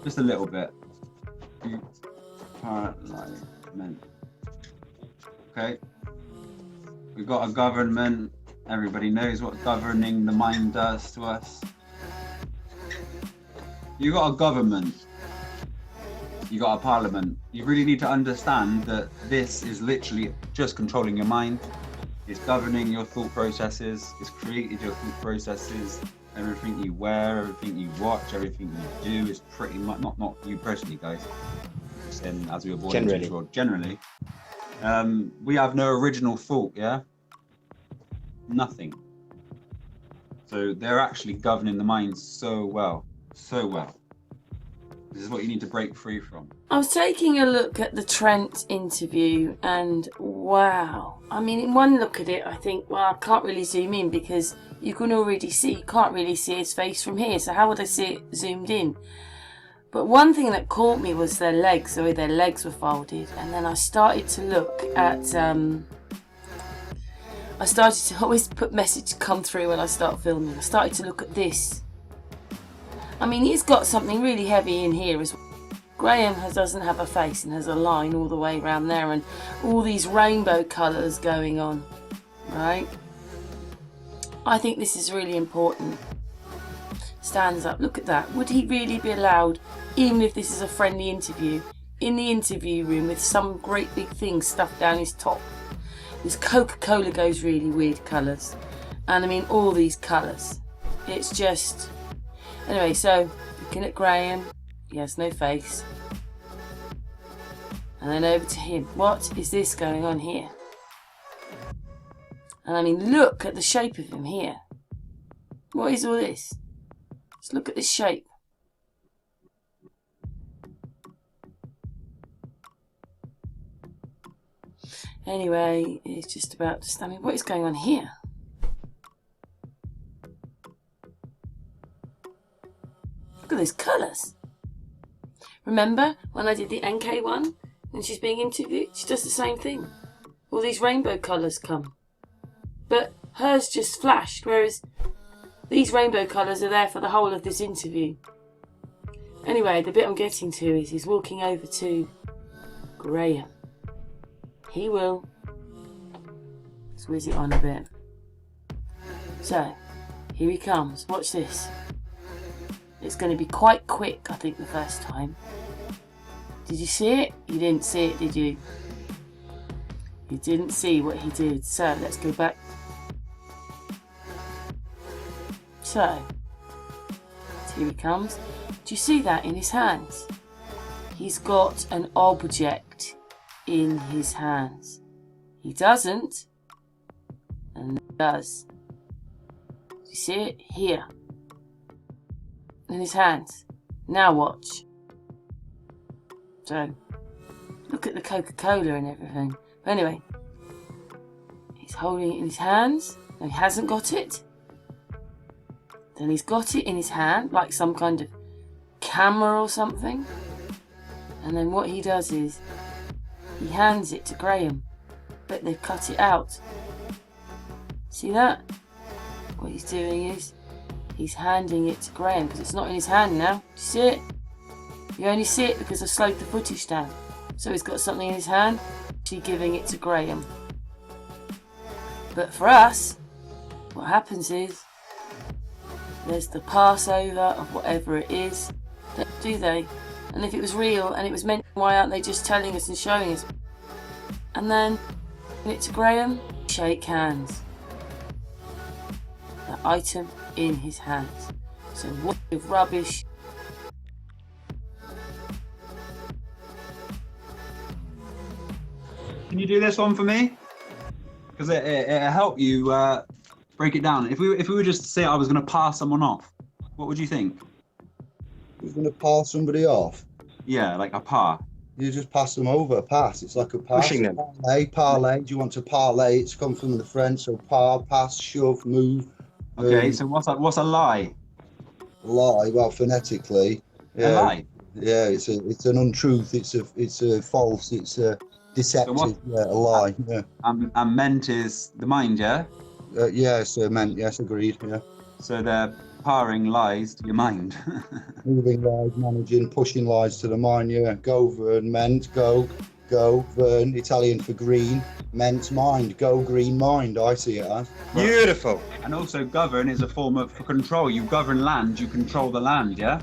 Just a little bit. Parliament. Okay. We've got a government. Everybody knows what governing the mind does to us. You got a government. You got a parliament. You really need to understand that this is literally just controlling your mind. It's governing your thought processes. It's created your thought processes. Everything you wear, everything you watch, everything you do is pretty much not you personally, guys. And as we were born into this world, generally, we have no original thought. Yeah, nothing. So they're actually governing the mind so well, so well. This is what you need to break free from. I was taking a look at the Trent interview and wow. I mean, in one look at it, I think, well, I can't really zoom in because you can already see, you can't really see his face from here. So how would I see it zoomed in? But one thing that caught me was their legs, the way their legs were folded. And then I started to look at, I started to always put message come through when I start filming. I started to look at this. I mean, he's got something really heavy in here as well. Graham doesn't have a face and has a line all the way around there and all these rainbow colours going on, right? I think this is really important. Stands up, look at that. Would he really be allowed, even if this is a friendly interview, in the interview room with some great big thing stuffed down his top? This Coca-Cola goes really weird colours. And I mean all these colours. It's just... Anyway, so looking at Graham, he has no face. And then over to him. What is this going on here? And I mean, look at the shape of him here. What is all this? Let's look at this shape. Anyway, he's just about to stand. What is going on here? Look at those colours. Remember when I did the NK one? When she's being interviewed, she does the same thing. All these rainbow colours come. But hers just flashed, whereas these rainbow colours are there for the whole of this interview. Anyway, the bit I'm getting to is he's walking over to Graham. He will. Let's whiz it on a bit. So, here he comes. Watch this. It's going to be quite quick, I think, the first time. Did you see it? You didn't see it, did you? You didn't see what he did. So, let's go back. So, here he comes. Do you see that in his hands? He's got an object in his hands. He doesn't, and he does. Do you see it? Here. In his hands. Now watch. So, look at the Coca-Cola and everything. But anyway, he's holding it in his hands. No, he hasn't got it. Then he's got it in his hand, like some kind of camera or something. And then what he does is, he hands it to Graham. But they've cut it out. See that? What he's doing is, he's handing it to Graham because it's not in his hand now. Do you see it? You only see it because I slowed the footage down. So he's got something in his hand, actually giving it to Graham. But for us, what happens is, there's the Passover of whatever it is, do they? And if it was real and it was meant, why aren't they just telling us and showing us? And then, giving it to Graham, shake hands. That item in his hands. So what of rubbish. Can you do this one for me? Because it'll help you break it down. If we were just to say I was going to pass someone off, what would you think? You're going to pass somebody off? Yeah, like a par. You just pass them over, pass. It's like a pass. Pushing them. Parlay. Do you want to parlay? It's come from the French, so par, pass, shove, move. Okay, so what's a lie? Lie, well, phonetically. A Yeah. lie? Yeah, it's an untruth, it's a false, it's a deceptive, So yeah, a lie, yeah. And meant is the mind, yeah? Yes, meant, yes, agreed, yeah. So they're powering lies to your mind. Moving lies, managing, pushing lies to the mind, yeah. Go, Vern, meant, go, Vern, Italian for green, meant, mind, go, green, mind, I see it as. Beautiful. And also govern is a form of control. You govern land, you control the land, yeah?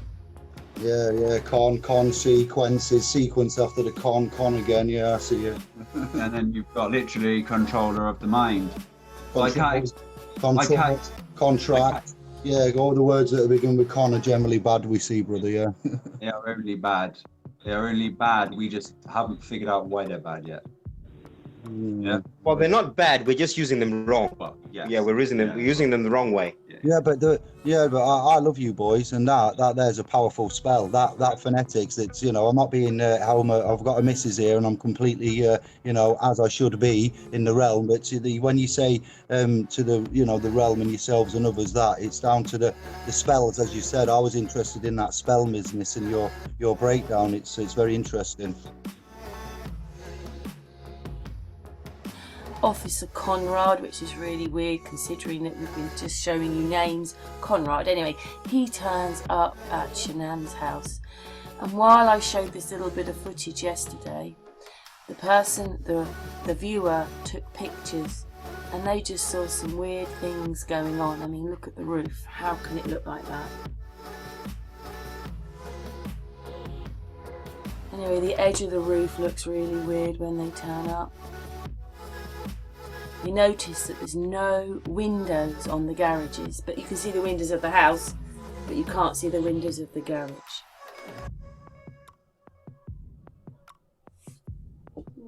Yeah, con, sequences, sequence after the con again, yeah, I see it. And then you've got literally controller of the mind. Control, contract. Yeah, all the words that begin with con are generally bad, we see, brother, yeah. They are only bad. They are only bad. We just haven't figured out why they're bad yet. Yeah. Well, they're not bad. We're just using them wrong. Well, yes. Yeah, we're using them the wrong way. Yeah, but I love you boys, and that there's a powerful spell. That phonetics. It's, you know, I'm not being I've got a missus here, and I'm completely you know, as I should be in the realm. But when you say to the, you know, the realm and yourselves and others, that it's down to the spells, as you said. I was interested in that spell business and your breakdown. It's very interesting. Officer Conrad, which is really weird considering that we've been just showing you names. Conrad, anyway, he turns up at Shanann's house, and while I showed this little bit of footage yesterday, the viewer took pictures and they just saw some weird things going on. I mean, look at the roof. How can it look like that? Anyway, the edge of the roof looks really weird when they turn up. You notice that there's no windows on the garages, but you can see the windows of the house, but you can't see the windows of the garage.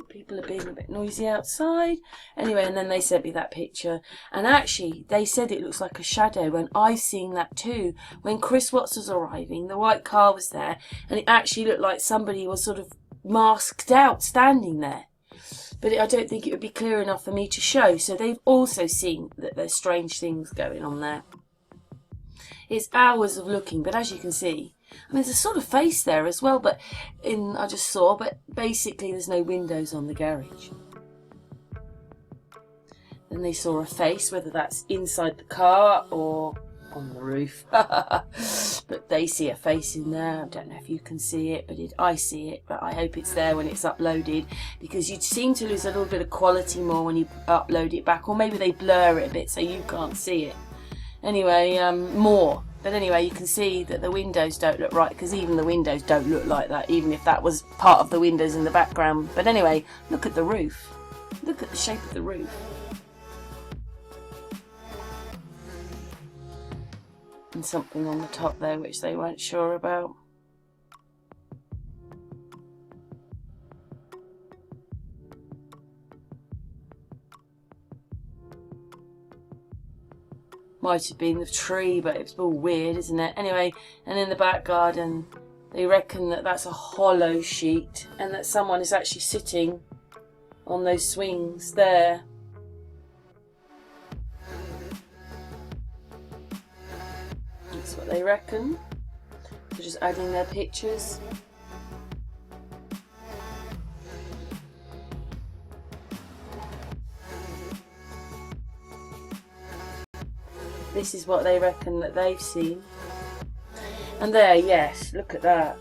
People are being a bit noisy outside. Anyway, and then they sent me that picture, and actually they said it looks like a shadow, and I've seen that too. When Chris Watts was arriving, the white car was there, and it actually looked like somebody was sort of masked out standing there. But I don't think it would be clear enough for me to show. So they've also seen that there's strange things going on there. It's hours of looking, but as you can see, I mean, there's a sort of face there as well, but I just saw, but basically there's no windows on the garage. Then they saw a face, whether that's inside the car or on the roof. But they see a face in there. I don't know if you can see it, but I see it, but I hope it's there when it's uploaded, because you'd seem to lose a little bit of quality more when you upload it back, or maybe they blur it a bit so you can't see it. Anyway, more. But anyway, you can see that the windows don't look right, because even the windows don't look like that, even if that was part of the windows in the background. But anyway, look at the roof. Look at the shape of the roof. And something on the top there which they weren't sure about. Might have been the tree, but it's all weird, isn't it? Anyway, and in the back garden, they reckon that that's a hollow sheet, and that someone is actually sitting on those swings there. That's what they reckon. They're just adding their pictures. This is what they reckon that they've seen. And there, yes, look at that.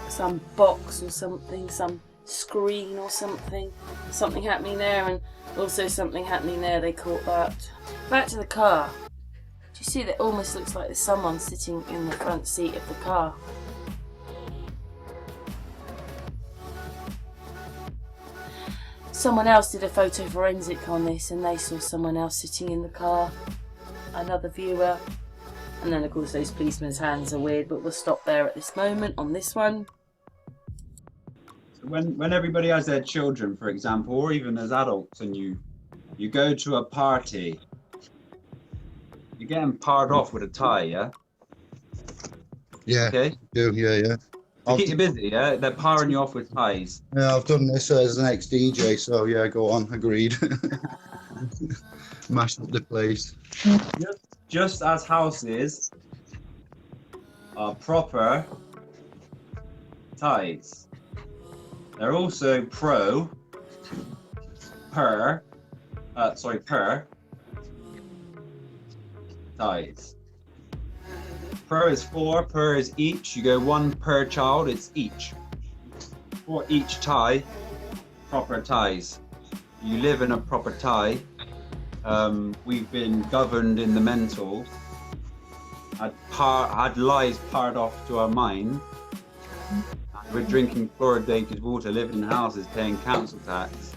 Some box or something, some screen or something. Something happening there, and also something happening there. They caught that. Back to the car. Do you see that? It almost looks like there's someone sitting in the front seat of the car. Someone else did a photo forensic on this, and they saw someone else sitting in the car. Another viewer. And then of course those policemen's hands are weird, but we'll stop there at this moment on this one. So when everybody has their children, for example, or even as adults, and you go to a party, you're getting parred off with a tie, yeah? Yeah. Okay. Yeah. To keep you busy, yeah? They're parring you off with ties. Yeah, I've done this as an ex-DJ, so yeah, go on, agreed. Mash up the place. Just as houses are proper ties, they're also per, ties. Per is 4, per is each. You go 1 per child, it's each. For each tie, proper ties. You live in a proper tie. We've been governed in the mental, had lies parred off to our mind. We're drinking fluoridated water, living in houses, paying council tax,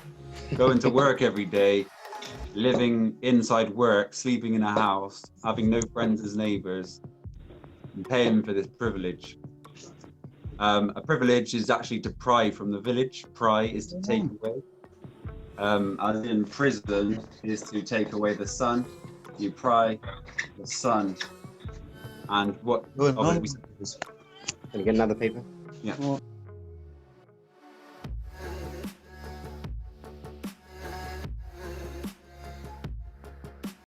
going to work every day, living inside work, sleeping in a house, having no friends as neighbours, and paying for this privilege. A privilege is actually to pry from the village. Pry is to take away. As in prison is to take away the sun. You pry the sun. And what? Good. Oh, Can we get another paper? yeah.